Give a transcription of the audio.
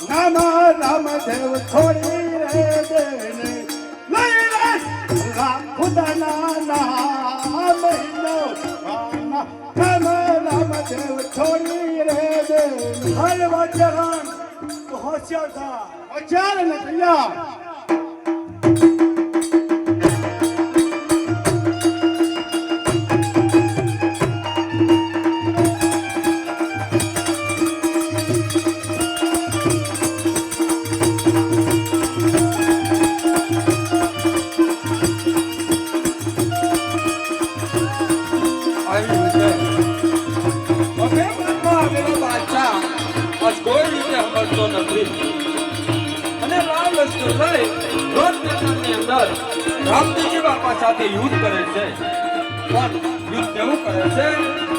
નાના રામદેવ છોડી રે દેને લઈ રે રામ ખુદાના નામ લો નાના રામદેવ છોડી રે દેને હાલ વાજરાન તો હોશિયાર થા હોશિયાર ને તૈયાર રામદેવજી બાપા સાથે યુદ્ધ કરે છે પણ યુદ્ધ કેવું કરે છે